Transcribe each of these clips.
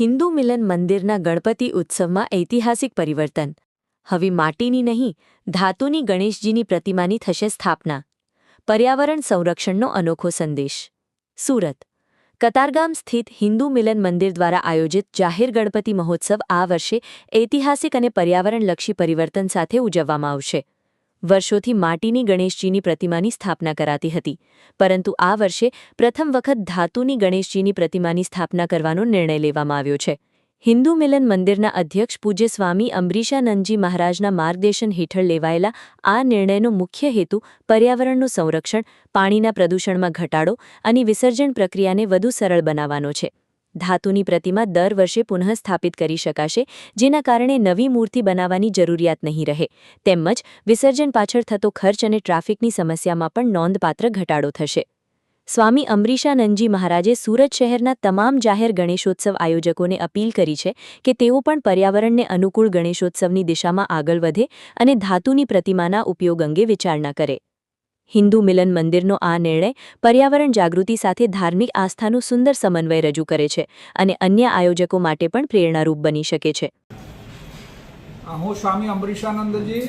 હિન્દુ મિલન મંદિરના ગણપતિ ઉત્સવમાં ઐતિહાસિક પરિવર્તન. હવે માટીની નહીં, ધાતુની ગણેશજીની પ્રતિમાની થશે સ્થાપના. પર્યાવરણ સંરક્ષણનો અનોખો સંદેશ. સુરત કતારગામ સ્થિત હિન્દુ મિલન મંદિર દ્વારા આયોજિત જાહેર ગણપતિ મહોત્સવ આ વર્ષે ઐતિહાસિક અને પર્યાવરણલક્ષી પરિવર્તન સાથે ઉજવવામાં આવશે. વર્ષોથી માટીની ગણેશજીની પ્રતિમાની સ્થાપના કરાતી હતી, પરંતુ આ વર્ષે પ્રથમ વખત ધાતુની ગણેશજીની પ્રતિમાની સ્થાપના કરવાનો નિર્ણય લેવામાં આવ્યો છે. હિન્દુ મિલન મંદિરના અધ્યક્ષ પૂજ્ય સ્વામી અંબરીશાનંદજી મહારાજના માર્ગદર્શન હેઠળ લેવાયેલા આ નિર્ણયનો મુખ્ય હેતુ પર્યાવરણનું સંરક્ષણ, પાણીના પ્રદૂષણમાં ઘટાડો અને વિસર્જન પ્રક્રિયાને વધુ સરળ બનાવવાનો છે. ધાતુની પ્રતિમા દર વર્ષે પુનઃસ્થાપિત કરી શકાશે, જેના કારણે નવી મૂર્તિ બનાવવાની જરૂરિયાત નહીં રહે. તેમજ વિસર્જન પાછળ થતો ખર્ચ અને ટ્રાફિકની સમસ્યામાં પણ નોંધપાત્ર ઘટાડો થશે. સ્વામી અંબરીશાનંદજી મહારાજે સુરત શહેરના તમામ જાહેર ગણેશોત્સવ આયોજકોને અપીલ કરી છે કે તેઓ પણ પર્યાવરણને અનુકૂળ ગણેશોત્સવની દિશામાં આગળ વધે અને ધાતુની પ્રતિમાના ઉપયોગ અંગે વિચારણા કરે. હિન્દુ મિલન મંદિરનો આ નિર્ણય પર્યાવરણ જાગૃતિ સાથે ધાર્મિક આસ્થાનું સુંદર સમન્વય રજૂ કરે છે અને અન્ય આયોજકો માટે પણ પ્રેરણારૂપ બની શકે છે. હું સ્વામી અંબરીશાનંદજી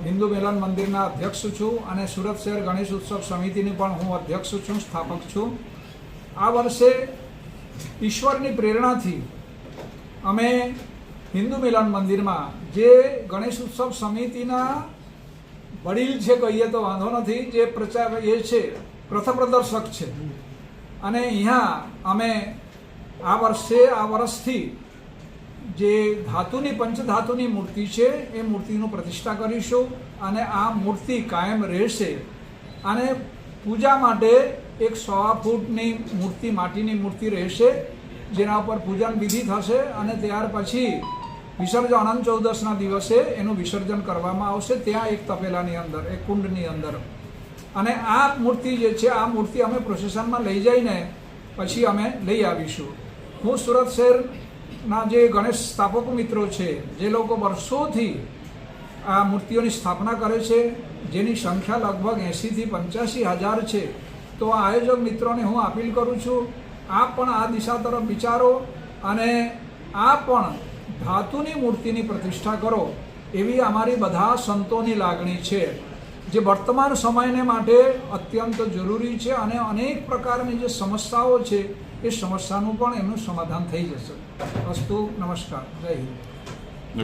હિન્દુ મિલન મંદિરના અધ્યક્ષ છું અને સુરત શહેર ગણેશ ઉત્સવ સમિતિની પણ હું અધ્યક્ષ છું, સ્થાપક છું. આ વર્ષે ઈશ્વરની પ્રેરણાથી અમે હિન્દુ મિલન મંદિરમાં જે ગણેશ ઉત્સવ સમિતિના વડીલ છે કહીએ તો વાંધો નથી, જે પ્રચાર એ છે પ્રથપ્રદર્શક છે, અને અહીંયા અમે આ વર્ષથી જે ધાતુની પંચધાતુની મૂર્તિ છે એ મૂર્તિનું પ્રતિષ્ઠા કરીશું અને આ મૂર્તિ કાયમ રહેશે. અને પૂજા માટે એક 1.25 ફૂટની મૂર્તિ, માટીની મૂર્તિ રહેશે, જેના ઉપર પૂજન વિધિ થશે અને ત્યાર પછી વિસર્જન અનંત ચૌદસના દિવસે એનું વિસર્જન કરવામાં આવશે ત્યાં એક તપેલાની અંદર, એક કુંડની અંદર. અને આ મૂર્તિ જે છે આ મૂર્તિ અમે પ્રોસેસનમાં લઈ જઈને પછી અમે લઈ આવીશું. હું સુરત શહેરના જે ગણેશ સ્થાપકો મિત્રો છે, જે લોકો વર્ષોથી આ મૂર્તિઓની સ્થાપના કરે છે, જેની સંખ્યા લગભગ 80,000 થી 85,000 છે, તો આ આયોજક મિત્રોને હું અપીલ કરું છું, આપ પણ આ દિશા તરફ વિચારો અને આ પણ ધાતુની મૂર્તિની પ્રતિષ્ઠા કરો એવી અમારી બધા સંતોની લાગણી છે, જે વર્તમાન સમયને માટે અત્યંત જરૂરી છે અને અનેક પ્રકારની જે સમસ્યાઓ છે એ સમસ્યાનું પણ એનું સમાધાન થઈ જશે. અસ્તુ, નમસ્કાર, જય હિન્દ.